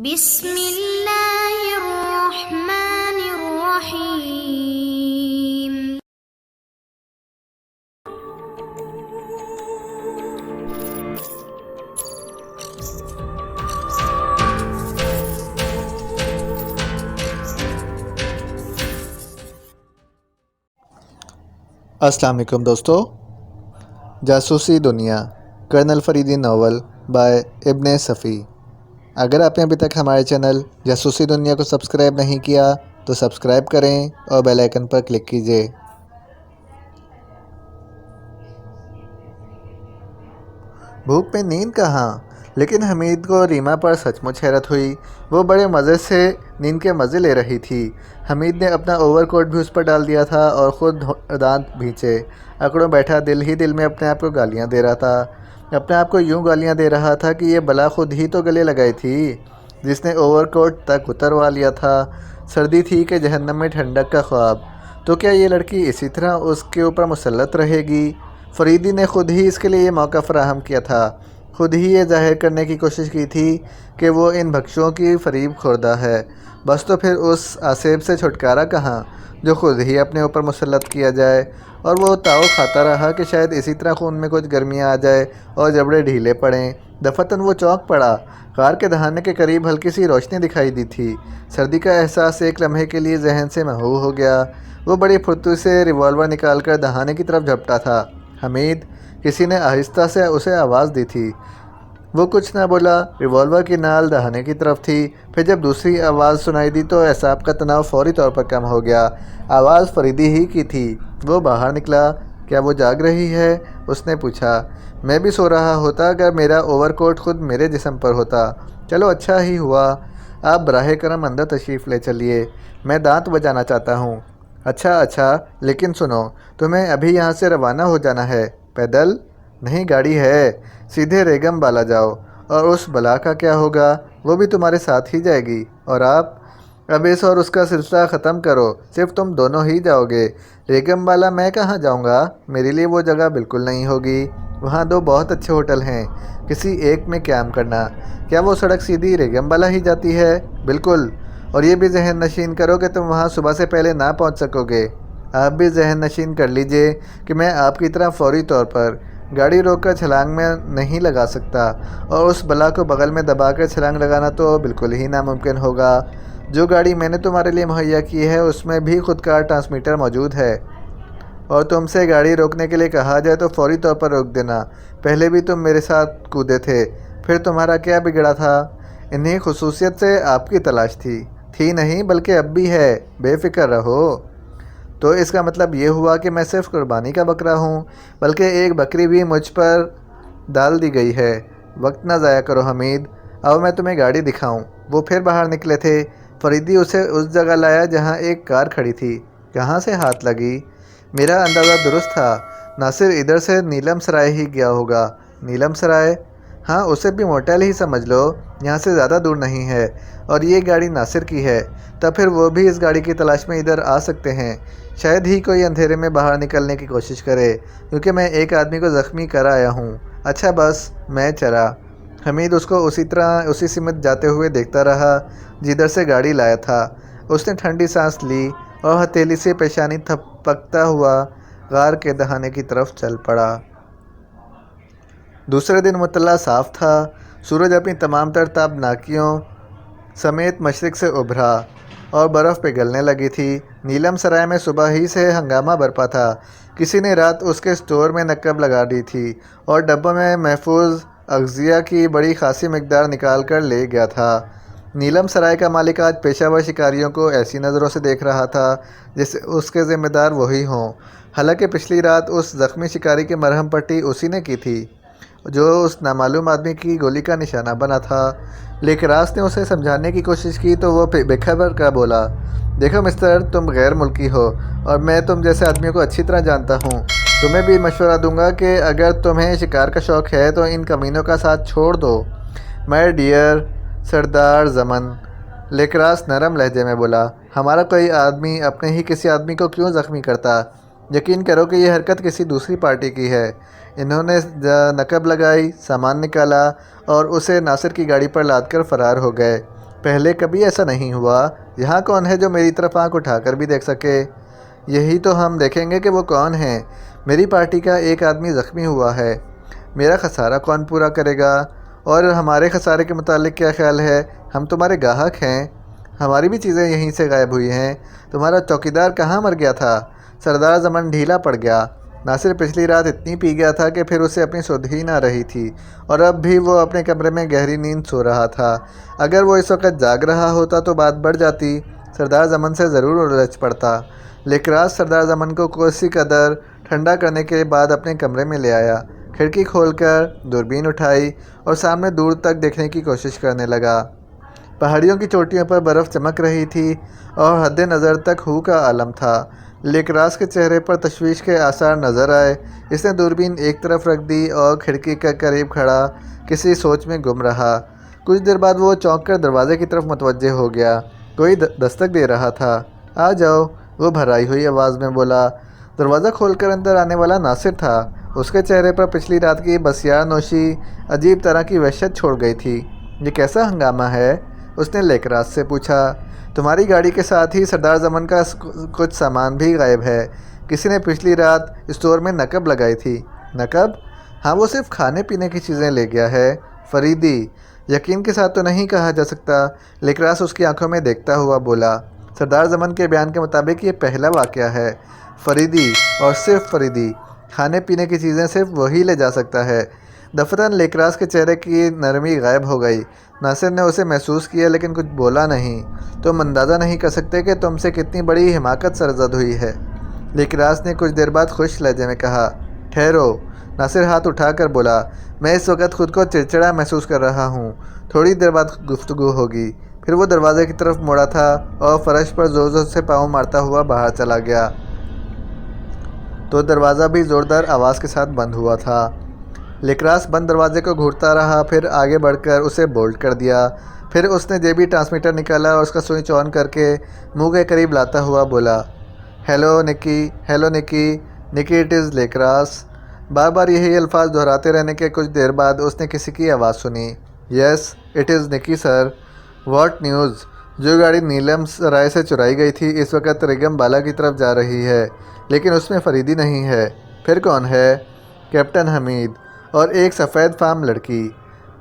بسم اللہ الرحمن الرحیم۔ السلام علیکم دوستو، جاسوسی دنیا کرنل فریدی ناول بائے ابن صفی۔ اگر آپ نے ابھی تک ہمارے چینل جاسوسی دنیا کو سبسکرائب نہیں کیا تو سبسکرائب کریں اور بیل آئیکن پر کلک کیجیے۔ بھوک میں نیند کہاں؟ لیکن حمید کو ریما پر سچ مچ حیرت ہوئی۔ وہ بڑے مزے سے نیند کے مزے لے رہی تھی۔ حمید نے اپنا اوور کوٹ بھی اس پر ڈال دیا تھا اور خود دانت بھینچے اکڑوں بیٹھا دل ہی دل میں اپنے آپ کو گالیاں دے رہا تھا۔ اپنے آپ کو یوں گالیاں دے رہا تھا کہ یہ بلا خود ہی تو گلے لگائی تھی جس نے اوور کوٹ تک اتروا لیا تھا۔ سردی تھی کہ جہنم میں ٹھنڈک کا خواب۔ تو کیا یہ لڑکی اسی طرح اس کے اوپر مسلط رہے گی؟ فریدی نے خود ہی اس کے لیے یہ موقع فراہم کیا تھا، خود ہی یہ ظاہر کرنے کی کوشش کی تھی کہ وہ ان بھکشوں کی فریب خوردہ ہے۔ بس تو پھر اس آصف سے چھٹکارا کہاں جو خود ہی اپنے اوپر مسلط کیا جائے؟ اور وہ تاؤ کھاتا رہا کہ شاید اسی طرح خون میں کچھ گرمیاں آ جائے اور جبڑے ڈھیلے پڑیں۔ دفعتاً وہ چونک پڑا۔ غار کے دہانے کے قریب ہلکی سی روشنی دکھائی دی تھی۔ سردی کا احساس ایک لمحے کے لیے ذہن سے محو ہو گیا۔ وہ بڑی پھرتی سے ریوالور نکال کر دہانے کی طرف جھپٹا تھا۔ حمید! کسی نے آہستہ سے اسے آواز دی تھی۔ وہ کچھ نہ بولا۔ ریوالور کی نال دہانے کی طرف تھی۔ پھر جب دوسری آواز سنائی دی تو اعصاب کا تناؤ فوری طور پر کم ہو گیا۔ آواز فریدی ہی کی تھی۔ وہ باہر نکلا۔ کیا وہ جاگ رہی ہے؟ اس نے پوچھا۔ میں بھی سو رہا ہوتا اگر میرا اوور کوٹ خود میرے جسم پر ہوتا۔ چلو اچھا ہی ہوا۔ آپ براہ کرم اندر تشریف لے چلیے، میں دانت بجانا چاہتا ہوں۔ اچھا، لیکن سنو، تمہیں ابھی یہاں سے روانہ ہو جانا ہے۔ پیدل؟ نہیں، گاڑی ہے۔ سیدھے ریگم بالا جاؤ۔ اور اس بلا کا کیا ہوگا؟ وہ بھی تمہارے ساتھ ہی جائے گی۔ اور آپ؟ اب اس اور اس کا سلسلہ ختم کرو، صرف تم دونوں ہی جاؤ گے۔ ریگم بالا میں کہاں جاؤں گا؟ میرے لیے وہ جگہ بالکل نہیں ہوگی۔ وہاں دو بہت اچھے ہوٹل ہیں، کسی ایک میں قیام کرنا۔ کیا وہ سڑک سیدھی ریگم بالا ہی جاتی ہے؟ بالکل۔ اور یہ بھی ذہن نشین کرو کہ تم وہاں صبح سے پہلے نہ پہنچ سکو گے۔ آپ بھی ذہن نشین کر لیجئے کہ میں آپ کی طرح فوری طور پر گاڑی روک کر چھلانگ میں نہیں لگا سکتا، اور اس بلا کو بغل میں دبا کر چھلانگ لگانا تو بالکل ہی ناممکن ہوگا۔ جو گاڑی میں نے تمہارے لیے مہیا کی ہے اس میں بھی خودکار ٹرانسمیٹر موجود ہے، اور تم سے گاڑی روکنے کے لیے کہا جائے تو فوری طور پر روک دینا۔ پہلے بھی تم میرے ساتھ کودے تھے، پھر تمہارا کیا بگڑا تھا؟ انہی خصوصیت سے آپ کی تلاش تھی نہیں بلکہ اب بھی ہے۔ بے فکر رہو۔ تو اس کا مطلب یہ ہوا کہ میں صرف قربانی کا بکرا ہوں، بلکہ ایک بکری بھی مجھ پر ڈال دی گئی ہے۔ وقت نہ ضائع کرو حمید، اب میں تمہیں گاڑی دکھاؤں۔ وہ پھر باہر نکلے تھے۔ فریدی اسے اس جگہ لایا جہاں ایک کار کھڑی تھی۔ کہاں سے ہاتھ لگی؟ میرا اندازہ درست تھا، ناصر ادھر سے نیلم سرائے ہی گیا ہوگا۔ نیلم سرائے؟ ہاں، اسے بھی موٹل ہی سمجھ لو، یہاں سے زیادہ دور نہیں ہے، اور یہ گاڑی ناصر کی ہے۔ تب پھر وہ بھی اس گاڑی کی تلاش میں ادھر آ سکتے ہیں۔ شاید ہی کوئی اندھیرے میں باہر نکلنے کی کوشش کرے، کیونکہ میں ایک آدمی کو زخمی کر آیا ہوں۔ اچھا بس، میں چلا۔ حمید اس کو اسی سمت جاتے ہوئے دیکھتا رہا جدھر سے گاڑی لایا تھا۔ اس نے ٹھنڈی سانس لی اور ہتھیلی سے پیشانی تھپکتا ہوا غار کے دہانے کی طرف چل پڑا۔ دوسرے دن مطلع صاف تھا۔ سورج اپنی تمام تر تابناکیوں سمیت مشرق سے ابھرا اور برف پگھلنے لگی تھی۔ نیلم سرائے میں صبح ہی سے ہنگامہ برپا تھا۔ کسی نے رات اس کے اسٹور میں نقب لگا دی تھی اور ڈبوں میں محفوظ اغذیہ کی بڑی خاصی مقدار نکال کر لے گیا تھا۔ نیلم سرائے کا مالک آج پیشہ ور شکاریوں کو ایسی نظروں سے دیکھ رہا تھا جیسے اس کے ذمہ دار وہی ہوں۔ حالانکہ پچھلی رات اس زخمی شکاری کی مرہم پٹی اسی نے کی تھی جو اس نامعلوم آدمی کی گولی کا نشانہ بنا تھا۔ لیکراس نے اسے سمجھانے کی کوشش کی تو وہ بے خبر کا بولا، دیکھو مسٹر، تم غیر ملکی ہو اور میں تم جیسے آدمیوں کو اچھی طرح جانتا ہوں۔ تمہیں بھی مشورہ دوں گا کہ اگر تمہیں شکار کا شوق ہے تو ان کمینوں کا ساتھ چھوڑ دو۔ مائی ڈیئر سردار زمن، لیکراس نرم لہجے میں بولا، ہمارا کوئی آدمی اپنے ہی کسی آدمی کو کیوں زخمی کرتا؟ یقین کرو کہ یہ حرکت کسی دوسری پارٹی کی ہے۔ انہوں نے نقب لگائی، سامان نکالا اور اسے ناصر کی گاڑی پر لاد کر فرار ہو گئے۔ پہلے کبھی ایسا نہیں ہوا۔ یہاں کون ہے جو میری طرف آنکھ اٹھا کر بھی دیکھ سکے؟ یہی تو ہم دیکھیں گے کہ وہ کون ہیں۔ میری پارٹی کا ایک آدمی زخمی ہوا ہے، میرا خسارہ کون پورا کرے گا؟ اور ہمارے خسارے کے متعلق کیا خیال ہے؟ ہم تمہارے گاہک ہیں، ہماری بھی چیزیں یہیں سے غائب ہوئی ہیں۔ تمہارا چوکیدار کہاں مر گیا تھا؟ سردار زمن ڈھیلا پڑ گیا۔ ناصر پچھلی رات اتنی پی گیا تھا کہ پھر اسے اپنی سدھ ہی نہ رہی تھی، اور اب بھی وہ اپنے کمرے میں گہری نیند سو رہا تھا۔ اگر وہ اس وقت جاگ رہا ہوتا تو بات بڑھ جاتی، سردار زمن سے ضرور الجھ پڑتا۔ لیکراس سردار زمن کو کوسی قدر ٹھنڈا کرنے کے بعد اپنے کمرے میں لے آیا، کھڑکی کھول کر دوربین اٹھائی اور سامنے دور تک دیکھنے کی کوشش کرنے لگا۔ پہاڑیوں کی چوٹیوں پر برف چمک رہی تھی اور حد نظر تک ہو کا عالم تھا۔ لیکراس کے چہرے پر تشویش کے آثار نظر آئے۔ اس نے دوربین ایک طرف رکھ دی اور کھڑکی کے قریب کھڑا کسی سوچ میں گم رہا۔ کچھ دیر بعد وہ چونک کر دروازے کی طرف متوجہ ہو گیا۔ کوئی دستک دے رہا تھا۔ آ جاؤ، وہ بھرائی ہوئی آواز میں بولا۔ دروازہ کھول کر اندر آنے والا ناصر تھا۔ اس کے چہرے پر پچھلی رات کی بسیار نوشی عجیب طرح کی وحشت چھوڑ گئی تھی۔ یہ کیسا ہنگامہ ہے؟ اس نے لیکراس سے پوچھا۔ تمہاری گاڑی کے ساتھ ہی سردار زمن کا کچھ سامان بھی غائب ہے۔ کسی نے پچھلی رات اسٹور میں نقب لگائی تھی۔ نقب؟ ہاں، وہ صرف کھانے پینے کی چیزیں لے گیا ہے۔ فریدی؟ یقین کے ساتھ تو نہیں کہا جا سکتا، لیکراس اس کی آنکھوں میں دیکھتا ہوا بولا۔ سردار زمن کے بیان کے مطابق یہ پہلا واقعہ ہے۔ فریدی اور صرف فریدی، کھانے پینے کی چیزیں صرف وہی لے جا سکتا ہے۔ دفتراً لیکراس کے چہرے کی نرمی غائب ہو گئی۔ ناصر نے اسے محسوس کیا لیکن کچھ بولا نہیں۔ تم اندازہ نہیں کر سکتے کہ تم سے کتنی بڑی حماقت سرزد ہوئی ہے، لیکراس نے کچھ دیر بعد خوش لہجے میں کہا۔ ٹھہرو، ناصر ہاتھ اٹھا کر بولا۔ میں اس وقت خود کو چڑچڑا محسوس کر رہا ہوں، تھوڑی دیر بعد گفتگو ہوگی۔ پھر وہ دروازے کی طرف مڑا تھا اور فرش پر زور زور سے پاؤں مارتا ہوا باہر چلا گیا تو دروازہ بھی زوردار آواز کے ساتھ بند ہوا تھا۔ لیکراس بند دروازے کو گھورتا رہا، پھر آگے بڑھ کر اسے بولٹ کر دیا۔ پھر اس نے جیبی ٹرانسمیٹر نکالا اور اس کا سوئچ آن کر کے منہ کے قریب لاتا ہوا بولا۔ Hello Nicky, hello Nicky, Nicky it is لیکراس۔ بار بار یہی الفاظ دہراتے رہنے کے کچھ دیر بعد اس نے کسی کی آواز سنی۔ Yes it is Nicky sir. What news? جو گاڑی نیلم سرائے سے چرائی گئی تھی اس وقت ریگم بالا کی طرف جا رہی ہے، لیکن اس میں فریدی نہیں ہے۔ پھر کون ہے؟ کیپٹن حمید اور ایک سفید فام لڑکی۔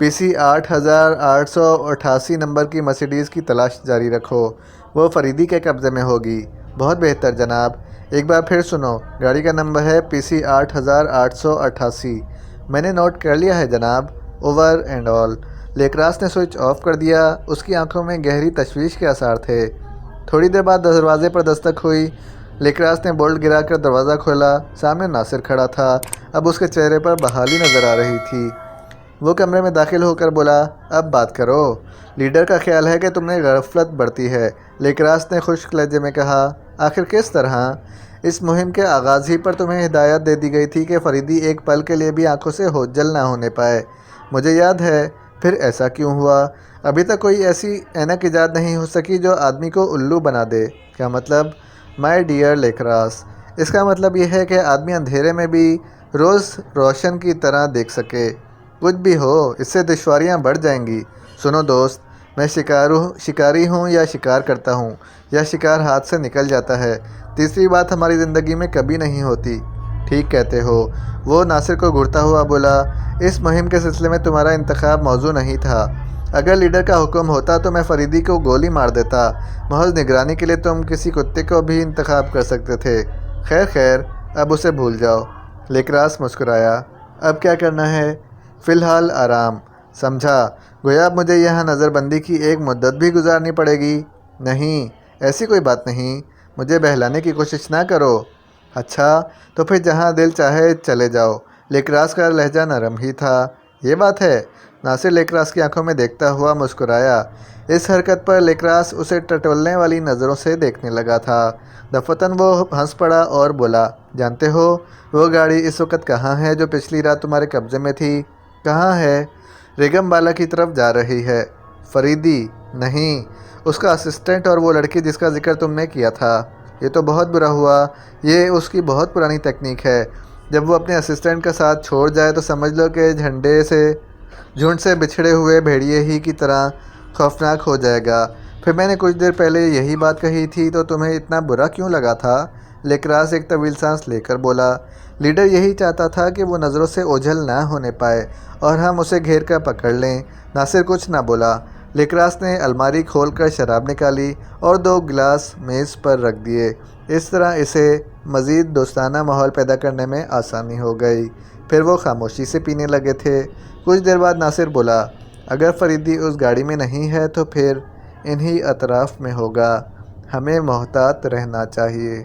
PC 8888 نمبر کی مرسیڈیز کی تلاش جاری رکھو، وہ فریدی کے قبضے میں ہوگی۔ بہت بہتر جناب، ایک بار پھر سنو، گاڑی کا نمبر ہے PC 8888۔ میں نے نوٹ کر لیا ہے جناب، اوور اینڈ آل۔ لیکراس نے سوئچ آف کر دیا۔ اس کی آنکھوں میں گہری تشویش کے آثار تھے۔ تھوڑی دیر بعد دروازے پر دستک ہوئی۔ لیکراس نے بولٹ گرا کر دروازہ کھولا۔ سامنے ناصر کھڑا تھا۔ اب اس کے چہرے پر بحالی نظر آ رہی تھی۔ وہ کمرے میں داخل ہو کر بولا، اب بات کرو۔ لیڈر کا خیال ہے کہ تم نے غفلت برتی ہے، لیکراس نے خشک لہجے میں کہا۔ آخر کس طرح؟ اس مہم کے آغاز ہی پر تمہیں ہدایت دے دی گئی تھی کہ فریدی ایک پل کے لیے بھی آنکھوں سے ہوجل نہ ہونے پائے، مجھے یاد ہے۔ پھر ایسا کیوں ہوا؟ ابھی تک کوئی ایسی اینک ایجاد نہیں ہو سکی جو آدمی کو الو بنا دے۔ کیا مطلب؟ مائی ڈیئر لیکراس، اس کا مطلب یہ ہے کہ آدمی اندھیرے میں بھی روز روشن کی طرح دیکھ سکے۔ کچھ بھی ہو، اس سے دشواریاں بڑھ جائیں گی۔ سنو دوست، میں شکاری ہوں یا شکار کرتا ہوں، یا شکار ہاتھ سے نکل جاتا ہے، تیسری بات ہماری زندگی میں کبھی نہیں ہوتی۔ ٹھیک کہتے ہو، وہ ناصر کو گھورتا ہوا بولا۔ اس مہم کے سلسلے میں تمہارا انتخاب موضوع نہیں تھا۔ اگر لیڈر کا حکم ہوتا تو میں فریدی کو گولی مار دیتا۔ محض نگرانی کے لیے تم کسی کتے کو بھی انتخاب کر سکتے تھے۔ خیر، اب اسے بھول جاؤ۔ لیکراس مسکرایا۔ اب کیا کرنا ہے؟ فی الحال آرام، سمجھا؟ گویا اب مجھے یہاں نظر بندی کی ایک مدت بھی گزارنی پڑے گی۔ نہیں، ایسی کوئی بات نہیں، مجھے بہلانے کی کوشش نہ کرو۔ اچھا، تو پھر جہاں دل چاہے چلے جاؤ۔ لیکراس کا لہجہ نرم ہی تھا۔ یہ بات ہے؟ ناصر لیکراس کی آنکھوں میں دیکھتا ہوا مسکرایا۔ اس حرکت پر لیکراس اسے ٹٹولنے والی نظروں سے دیکھنے لگا تھا۔ دفعتاً وہ ہنس پڑا اور بولا، جانتے ہو وہ گاڑی اس وقت کہاں ہے جو پچھلی رات تمہارے قبضے میں تھی؟ کہاں ہے؟ ریگم بالا کی طرف جا رہی ہے۔ فریدی؟ نہیں، اس کا اسسٹنٹ اور وہ لڑکی جس کا ذکر تم نے کیا تھا۔ یہ تو بہت برا ہوا، یہ اس کی بہت پرانی تکنیک ہے۔ جب وہ اپنے اسسٹنٹ کا ساتھ چھوڑ جائے تو سمجھ لو کہ جھنڈ سے بچھڑے ہوئے بھیڑیے ہی کی طرح خوفناک ہو جائے گا۔ پھر میں نے کچھ دیر پہلے یہی بات کہی تھی تو تمہیں اتنا برا کیوں لگا تھا؟ لیکراس ایک طویل سانس لے کر بولا۔ لیڈر یہی چاہتا تھا کہ وہ نظروں سے اوجھل نہ ہونے پائے اور ہم اسے گھیر کر پکڑ لیں۔ ناصر کچھ نہ بولا۔ لیکراس نے الماری کھول کر شراب نکالی اور 2 گلاس میز پر رکھ دیے۔ اس طرح اسے مزید دوستانہ ماحول پیدا کرنے میں آسانی ہو گئی۔ پھر وہ خاموشی سے پینے لگے تھے۔ کچھ دیر بعد ناصر بولا، اگر فریدی اس گاڑی میں نہیں ہے تو پھر انہی اطراف میں ہوگا۔ ہمیں محتاط رہنا چاہیے۔